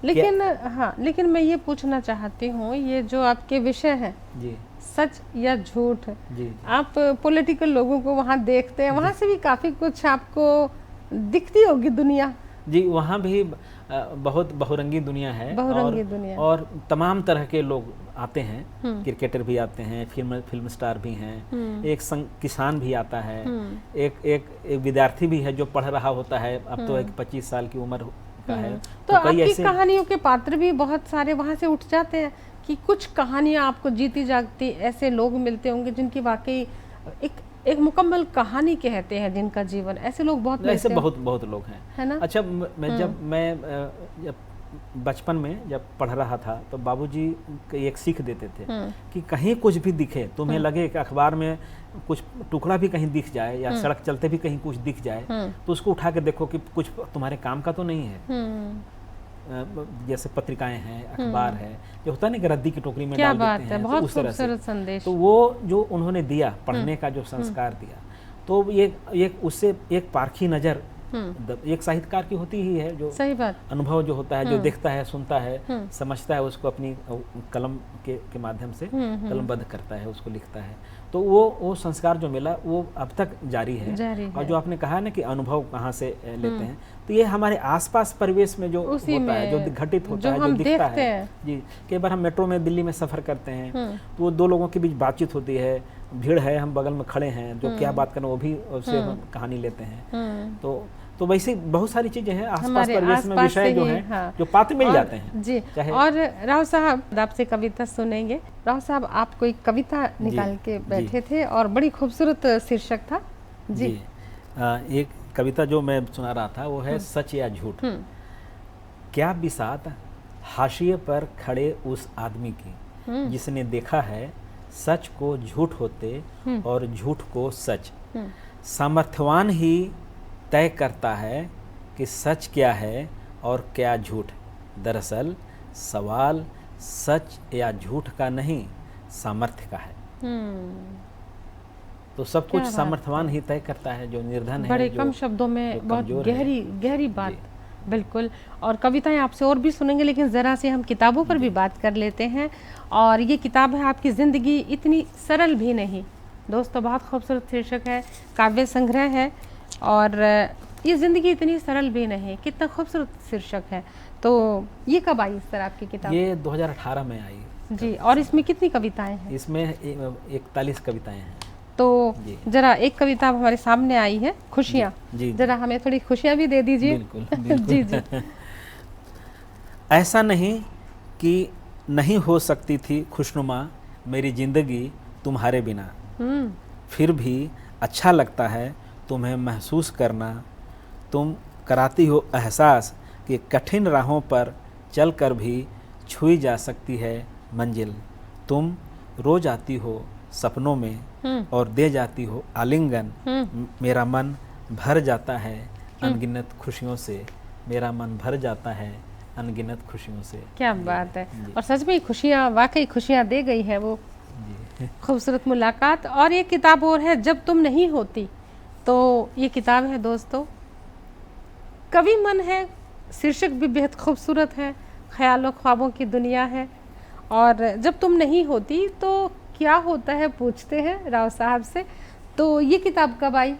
लेकिन हाँ, लेकिन मैं ये पूछना चाहती हूँ, ये जो आपके विषय हैं
जी
सच या झूठ,
जी
आप पॉलिटिकल लोगों को वहाँ देखते हैं, वहाँ से भी काफी कुछ आपको दिखती होगी दुनिया।
जी, वहाँ भी बहुत बहुरंगी दुनिया है,
बहुरंगी दुनिया।
और तमाम तरह के लोग आते हैं, क्रिकेटर भी आते हैं, फिल्म स्टार भी हैं, एक किसान भी आता है, एक विद्यार्थी भी है जो पढ़ रहा होता है, अब तो एक 25 साल की उम्र का है।
तो आपकी कहानियों के पात्र भी बहुत सारे वहाँ से उठ जाते हैं कि कुछ कहानियाँ आपको जीती जागती ऐसे लोग मिलते होंगे जिनकी वाकई एक मुकम्मल कहानी कहते हैं जिनका जीवन, ऐसे लोग बहुत
ऐसे बहुत लोग हैं, है ना। अच्छा, मैं जब बचपन में जब पढ़ रहा था तो बाबूजी एक सीख देते थे कि कहीं कुछ भी दिखे, तुम्हें लगे कि अखबार में कुछ टुकड़ा भी कहीं दिख जाए या सड़क चलते भी कहीं कुछ दिख जाए, तो उसको उठा के देखो कि कुछ तुम्हारे काम का तो नहीं है। जैसे पत्रिकाएं हैं, अखबार है, जो होता है ना कि रद्दी की टोकरी में डाल देते हैं,
बहुत
तो उस तरह से
संदेश।
तो वो जो उन्होंने दिया, पढ़ने का जो संस्कार दिया, तो ये उससे एक पारखी नज़र एक साहित्यकार की होती ही है, जो
सही बात,
अनुभव जो होता है, जो देखता है, सुनता है, समझता है, उसको अपनी कलम के माध्यम से कलमबद्ध करता है, उसको लिखता है। तो वो संस्कार जो मिला वो अब तक जारी है। और जो आपने कहा ना कि अनुभव कहाँ से लेते हैं, तो ये हमारे आसपास परिवेश में जो होता है, जो घटित होता है, जो दिखता है। जी, कई बार हम मेट्रो में दिल्ली में सफ़र करते हैं तो वो दो लोगों के बीच बातचीत होती है, भीड़ है, हम बगल में खड़े हैं, जो क्या बात करें वो भी उससे हम कहानी लेते हैं। तो वैसे बहुत सारी चीजें हैं आसपास परिवेश में, विषय जो हैं, हाँ, जो पात्र मिल जाते हैं
जी। और राव साहब आपसे कविता सुनेंगे। राव साहब, आप कोई कविता निकाल के बैठे थे और बड़ी खूबसूरत शीर्षक था जी।
एक कविता जो मैं सुना रहा था वो है, सच या झूठ। क्या बिसात हाशिए पर खड़े उस आदमी की जिसने देखा है सच को झूठ होते और झूठ को सच। सामर्थ्यवान ही तय करता है कि सच क्या है और क्या झूठ। दरअसल सवाल सच या झूठ का नहीं, सामर्थ्य का है। तो सब कुछ सामर्थ्यवान ही तय करता है, जो निर्धन है,
बड़े कम शब्दों में बहुत गहरी बात, बिल्कुल। और कविताएं आपसे और भी सुनेंगे, लेकिन ज़रा से हम किताबों पर भी बात कर लेते हैं। और ये किताब है आपकी ज़िंदगी इतनी सरल भी नहीं। दोस्तों, बहुत खूबसूरत शीर्षक है, काव्य संग्रह है, और ये ज़िंदगी इतनी सरल भी नहीं, कितना खूबसूरत शीर्षक है। तो ये कब आई इस तरह आपकी किताब?
ये 2018 में आई
जी। और इसमें कितनी कविताएं हैं?
इसमें 41 कविताएं हैं।
तो जरा एक कविता हमारे सामने आई है, खुशियाँ, जरा हमें थोड़ी खुशियाँ भी दे दीजिए।
बिल्कुल।
जी जी।
ऐसा नहीं कि नहीं हो सकती थी खुशनुमा मेरी जिंदगी तुम्हारे बिना, फिर भी अच्छा लगता है तुम्हें महसूस करना। तुम कराती हो एहसास कि कठिन राहों पर चलकर भी छुई जा सकती है मंजिल। तुम रोज आती हो सपनों में और दे जाती हो आलिंगन। मेरा मन भर जाता है अनगिनत खुशियों से, मेरा मन भर जाता है अनगिनत खुशियों से।
क्या बात है। और सच में खुशियाँ, वाकई खुशियाँ दे गई है वो खूबसूरत मुलाकात। और ये किताब और है, जब तुम नहीं होती। तो ये किताब है दोस्तों, कवि मन है, शीर्षक भी बेहद खूबसूरत है, ख्यालों ख्वाबों की दुनिया है। और जब तुम नहीं होती तो क्या होता है पूछते हैं राव साहब से। तो ये किताब कब आई?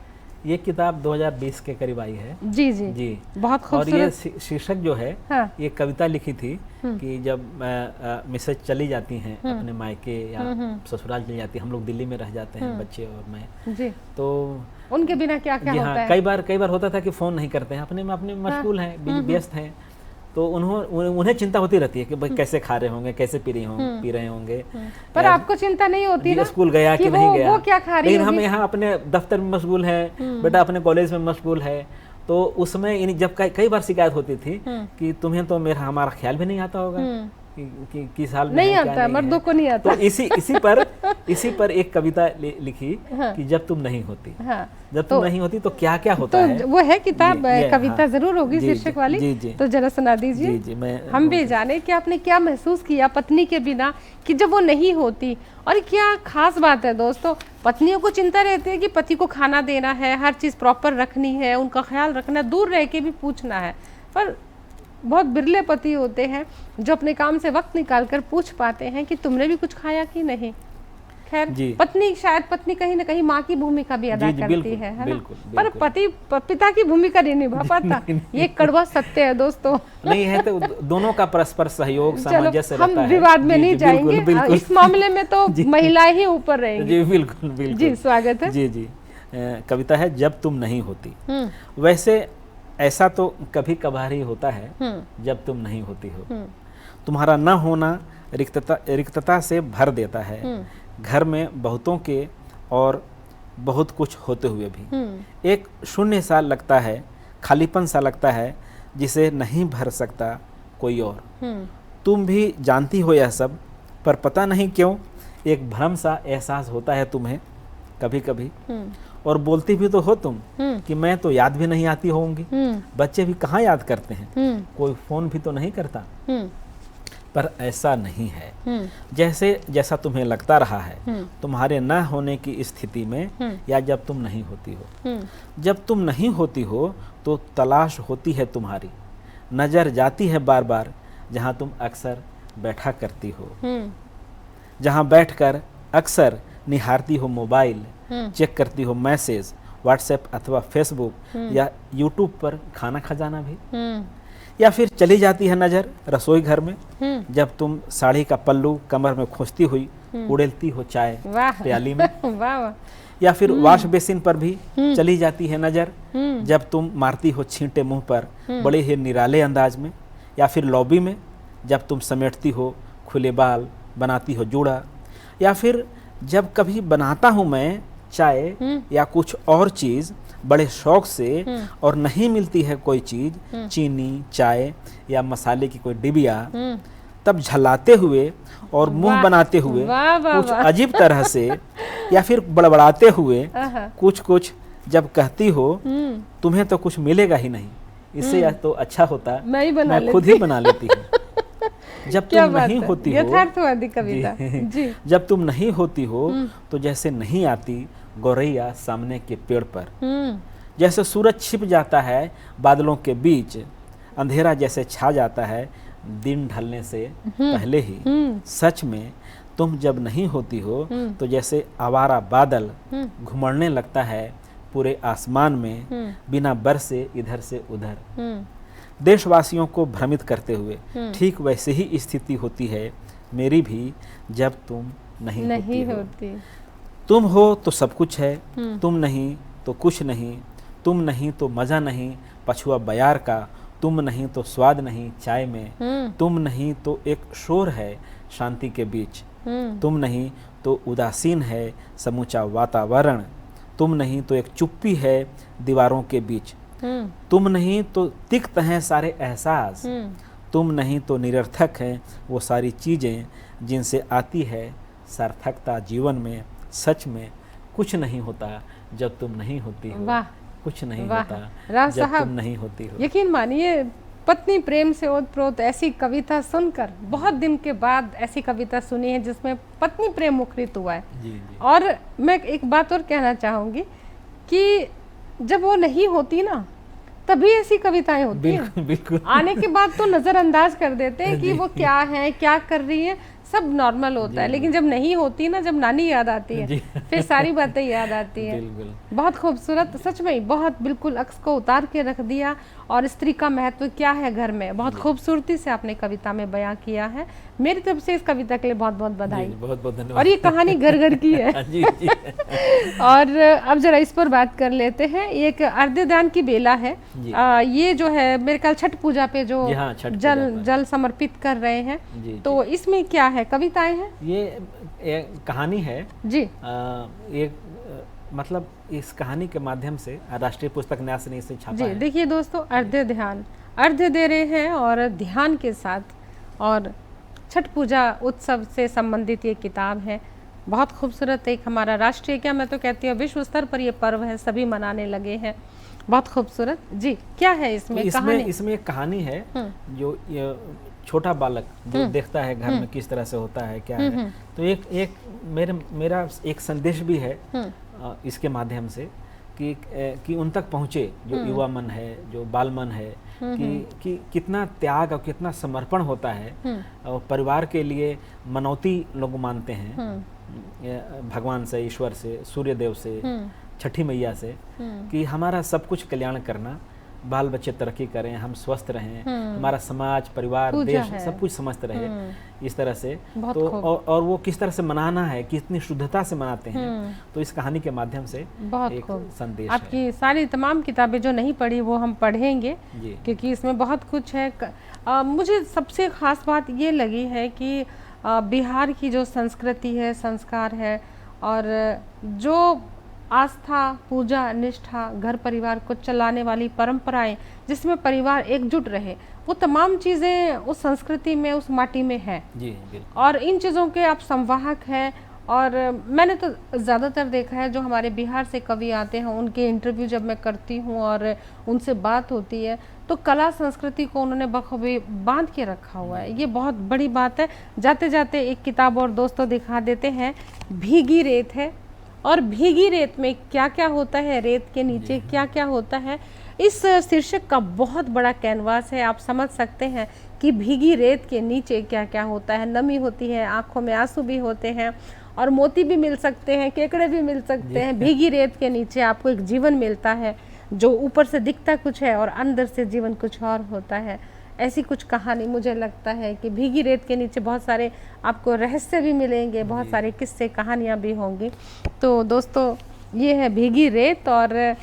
ये किताब 2020 के करीब आई है।
जी जी जी, बहुत खूबसूरत।
और ये शीर्षक जो है, हाँ, ये कविता लिखी थी कि जब मिसेज चली जाती हैं अपने मायके या ससुराल चली जाती हैं, हम लोग दिल्ली में रह जाते हैं, बच्चे और मैं जी, तो
उनके बिना क्या क्या होता है।
कई बार होता था कि फ़ोन नहीं करते हैं, अपने मशगूल हैं, व्यस्त हैं, तो उन्हें चिंता होती रहती है कि भाई कैसे खा रहे होंगे, कैसे पी रहे होंगे।
पर आपको चिंता नहीं होती ना,
स्कूल गया कि नहीं गया,
वो क्या खा रही है।
लेकिन हम यहाँ अपने दफ्तर में मशगूल हैं, बेटा अपने कॉलेज में मशगूल है। तो उसमें जब कई बार शिकायत होती थी कि तुम्हें तो हमारा ख्याल भी नहीं आता होगा, किस हाल में
नहीं
है, क्या
आता,
नहीं
मर्दों
है।
को नहीं आता।
तो इसी पर एक कविता लिखी
हाँ।
कि जब तुम नहीं होती,
हाँ,
जब तुम नहीं होती तो क्या क्या होता
तो
है।
वो है किताब,
ये
कविता
हाँ,
जरूर होगी
जी,
शीर्षक
जी,
वाली।
जी, जी,
तो जरा सुना दीजिए।
जी, जी, मैं
हम भी जाने कि आपने क्या महसूस किया पत्नी के बिना, कि जब वो नहीं होती। और क्या खास बात है दोस्तों, पत्नियों को चिंता रहती है कि पति को खाना देना है, हर चीज़ प्रॉपर रखनी है, उनका ख्याल रखना, दूर रह के भी पूछना है। पर बहुत बिरले पति होते हैं जो अपने काम से वक्त निकाल कर पूछ पाते हैं कि तुमने भी कुछ खाया कि नहीं। खैर,
जी।
पत्नी शायद पत्नी कहीं ना कहीं माँ की भूमिका भी अदा
जी, जी,
करती
बिल्कुल,
है ना।
बिल्कुल,
पर
बिल्कुल।
पति पिता की भूमिका नहीं निभा पाता। ये कड़वा सत्य है दोस्तों।
नहीं है तो दोनों का परस्पर सहयोग
चलो,
सामंजस्य
हम
रहता है।
विवाद में
जी,
नहीं
जी, बिल्कुल,
जाएंगे।
बिल्कुल।
इस मामले में तो
जी।
महिलाएं ही ऊपर रहेंगी।
जी बिल्कुल बिल्कुल।
जी, स्वागत है।
जी, जी। कविता है जब तुम नहीं होती।
हम्म,
वैसे ऐसा तो कभी कभार ही होता है जब तुम नहीं होती हो। तुम्हारा न होना रिक्तता से भर देता है, घर में बहुतों के और बहुत कुछ होते हुए भी। एक शून्य सा लगता है, खालीपन सा लगता है जिसे नहीं भर सकता कोई और। तुम भी जानती हो यह सब, पर पता नहीं क्यों एक भ्रम सा एहसास होता है तुम्हें कभी कभी। और बोलती भी तो हो तुम कि मैं तो याद भी नहीं आती होंगी। बच्चे भी कहाँ याद करते हैं, कोई फोन भी तो नहीं करता। पर ऐसा नहीं है जैसा तुम्हें लगता रहा है तुम्हारे न होने की स्थिति में, या जब तुम नहीं होती हो। जब तुम नहीं होती हो तो तलाश होती है तुम्हारी, नजर जाती है बार बार जहाँ तुम अक्सर बैठा करती हो, जहाँ बैठकर अक्सर निहारती हो मोबाइल, चेक करती हो मैसेज, व्हाट्सएप अथवा फेसबुक, या यूट्यूब पर खाना खजाना भी। या फिर चली जाती है नज़र रसोई घर में, जब तुम साड़ी का पल्लू कमर में खोजती हुई उड़ेलती हो चाय प्याली में।
वाह वाह।
या फिर वॉश बेसिन पर भी चली जाती है नज़र, जब तुम मारती हो छींटे मुंह पर बड़े ही निराले अंदाज में। या फिर लॉबी में जब तुम समेटती हो खुले बाल, बनाती हो जूड़ा। या फिर जब कभी बनाता हूँ मैं चाय या कुछ और चीज़ बड़े शौक से, और नहीं मिलती है कोई चीज़, चीनी, चाय या मसाले की कोई डिबिया, तब झल्लाते हुए और मुंह बनाते हुए कुछ अजीब तरह से, या फिर बड़बड़ाते हुए कुछ कुछ जब कहती हो तुम्हें तो कुछ मिलेगा ही नहीं, इससे तो अच्छा होता मैं खुद ही बना लेती हूँ। जब तुम नहीं होती हो,
यथार्थवादी कविता। जी।
जब तुम नहीं होती हो तो जैसे नहीं आती गौरैया सामने के पेड़ पर, जैसे सूरज छिप जाता है बादलों के बीच, अंधेरा जैसे छा जाता है दिन ढलने से पहले ही। सच में तुम जब नहीं होती हो तो जैसे आवारा बादल घुमड़ने लगता है पूरे आसमान में, बिना बरसे इधर से उधर, देशवासियों को भ्रमित करते हुए। ठीक वैसे ही स्थिति होती है मेरी भी जब तुम नहीं होती। तुम हो तो सब कुछ है, तुम नहीं तो कुछ नहीं, तुम नहीं तो मज़ा नहीं पछुआ बयार का, तुम नहीं तो स्वाद नहीं चाय में, तुम नहीं तो एक शोर है शांति के बीच, तुम नहीं तो उदासीन है समूचा वातावरण, तुम नहीं तो एक चुप्पी है दीवारों के बीच, तुम नहीं तो तिक्त हैं सारे एहसास, तुम नहीं तो निरर्थक हैं वो सारी चीज़ें जिनसे आती है सार्थकता जीवन में। सच में कुछ नहीं होता जब तुम नहीं होती हो, कुछ नहीं होता जब तुम नहीं होती हो।
यकीन मानिए, पत्नी प्रेम से ओतप्रोत ऐसी कविता सुनकर बहुत दिन के बाद ऐसी कविता सुनी है जिसमें पत्नी प्रेम मुखरित हुआ है।
जी, जी।
और मैं एक बात और कहना चाहूँगी कि जब वो नहीं होती ना तभी ऐसी कविताएं होती हैं।
बिल्कुल।
आने के बाद तो नज़रअंदाज कर देते हैं कि वो क्या है, क्या कर रही है, सब नॉर्मल होता है। लेकिन जब नहीं होती ना, जब नानी याद आती है फिर सारी बातें याद आती है। बहुत खूबसूरत, सच में बहुत बिल्कुल अक्स को उतार के रख दिया। और स्त्री का महत्व क्या है घर में, बहुत खूबसूरती से आपने कविता में बयां किया है। मेरी तरफ से इस कविता के लिए बहुत बहुत बधाई।
बहुत बहुत धन्यवाद।
और ये कहानी घर घर की है।
जी, जी।
और अब जरा इस पर बात कर लेते हैं। एक अर्धदान की बेला है, ये जो है मेरे ख्याल छठ पूजा पे जो जल समर्पित कर रहे हैं। जी, तो जी। इसमें क्या है, कविताएं हैं? ये
एक कहानी है जी। एक मतलब इस कहानी के माध्यम से राष्ट्रीय पुस्तक न्यास ने इसे छापा है।
देखिए दोस्तों, अर्घ्य दे रहे हैं और ध्यान के साथ, और छठ पूजा उत्सव से संबंधित ये किताब है। बहुत खूबसूरत, एक हमारा राष्ट्रीय, क्या मैं तो कहती हूँ विश्व स्तर पर ये पर्व है, सभी मनाने लगे हैं। बहुत खूबसूरत जी। क्या है इसमें
तो
कहानी?
इसमें एक कहानी है, जो छोटा बालक जो देखता है घर में किस तरह से होता है, क्या है, तो एक मेरा एक संदेश भी है इसके माध्यम से कि उन तक पहुँचे जो युवा मन है, जो बाल मन है, कि कितना त्याग और कितना समर्पण होता है। और परिवार के लिए मनौती लोग मानते हैं, भगवान से, ईश्वर से, सूर्य देव से, छठी मैया से, कि हमारा सब कुछ कल्याण करना, बाल बच्चे तरक्की करें, हम स्वस्थ रहें, हमारा समाज, परिवार, देश सब कुछ समस्त रहे, इस तरह से। तो और वो किस तरह से मनाना है, कितनी शुद्धता से मनाते हैं, तो इस कहानी के माध्यम से एक संदेश है।
आपकी सारी तमाम किताबें जो नहीं पढ़ी वो हम पढ़ेंगे, क्योंकि इसमें बहुत कुछ है। मुझे सबसे खास बात ये लगी है कि बिहार की जो संस्कृति है, संस्कार है, और जो आस्था, पूजा, निष्ठा, घर परिवार को चलाने वाली परंपराएं, जिसमें परिवार एकजुट रहे, वो तमाम चीज़ें उस संस्कृति में, उस माटी में है
जी।
और इन चीज़ों के आप संवाहक हैं। और मैंने तो ज़्यादातर देखा है जो हमारे बिहार से कवि आते हैं, उनके इंटरव्यू जब मैं करती हूँ और उनसे बात होती है, तो कला संस्कृति को उन्होंने बखूबी बांध के रखा हुआ है। ये बहुत बड़ी बात है। जाते जाते एक किताब और दोस्तों दिखा देते हैं, भीगी रेत है, और भीगी रेत में क्या क्या होता है, रेत के नीचे क्या क्या होता है, इस शीर्षक का बहुत बड़ा कैनवास है। आप समझ सकते हैं कि भीगी रेत के नीचे क्या क्या होता है। नमी होती है, आंखों में आंसू भी होते हैं, और मोती भी मिल सकते हैं, केकड़े भी मिल सकते हैं। भीगी रेत के नीचे आपको एक जीवन मिलता है, जो ऊपर से दिखता कुछ है और अंदर से जीवन कुछ और होता है। ऐसी कुछ कहानी मुझे लगता है कि भीगी रेत के नीचे बहुत सारे आपको रहस्य भी मिलेंगे, बहुत सारे किस्से, कहानियाँ भी होंगी। तो दोस्तों, ये है भीगी रेत, और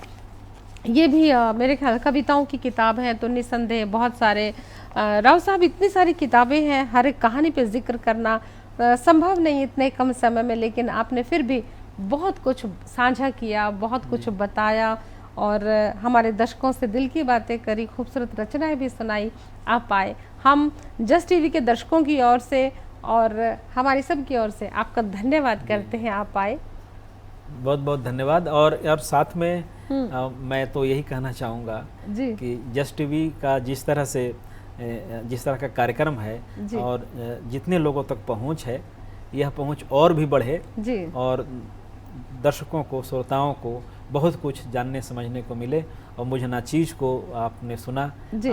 ये भी मेरे ख्याल कविताओं की किताब है। तो निसंदेह बहुत सारे राव साहब, इतनी सारी किताबें हैं, हर एक कहानी पे जिक्र करना संभव नहीं इतने कम समय में, लेकिन आपने फिर भी बहुत कुछ साझा किया, बहुत कुछ बताया, और हमारे दर्शकों से दिल की बातें करी, खूबसूरत रचनाएं भी सुनाई। आप आए, हम जस्ट टीवी के दर्शकों की ओर से और हमारी सब की ओर से आपका धन्यवाद करते हैं। आप आए,
बहुत बहुत धन्यवाद। और अब साथ में मैं तो यही कहना चाहूँगा कि जस्ट टीवी का जिस तरह का कार्यक्रम है, और जितने लोगों तक पहुँच है, यह पहुँच और भी बढ़े
जी, और
दर्शकों को, श्रोताओं को बहुत कुछ जानने समझने को मिले। और मुझे नाचीज को आपने सुना,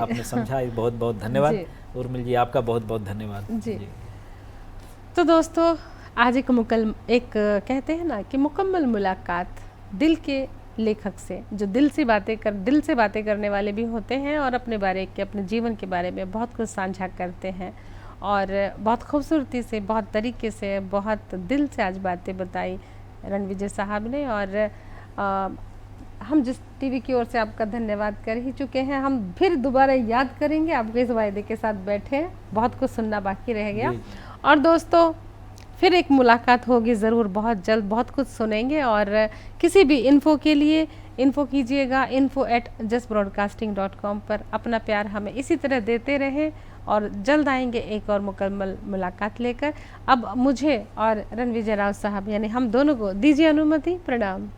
आपने समझा, बहुत बहुत धन्यवाद। उर्मिल जी, आपका बहुत बहुत धन्यवाद जी।
तो दोस्तों, आज एक कहते हैं ना कि मुकम्मल मुलाकात दिल के लेखक से, जो दिल से बातें करने वाले भी होते हैं, और अपने बारे के, अपने जीवन के बारे में बहुत कुछ साझा करते हैं, और बहुत खूबसूरती से, बहुत तरीके से, बहुत दिल से आज बातें बताई रणविजय साहब ने। और हम जिस टीवी की ओर से आपका धन्यवाद कर ही चुके हैं, हम फिर दोबारा याद करेंगे, आपको इस वायदे के साथ बैठे हैं। बहुत कुछ सुनना बाकी रह गया, और दोस्तों फिर एक मुलाकात होगी ज़रूर बहुत जल्द, बहुत कुछ सुनेंगे। और किसी भी इन्फो के लिए इन्फो कीजिएगा, info@justbroadcasting.com पर। अपना प्यार हमें इसी तरह देते रहें, और जल्द आएंगे एक और मुकम्मल मुलाकात लेकर। अब मुझे और रणविजय राव साहब, यानी हम दोनों को दीजिए अनुमति। प्रणाम।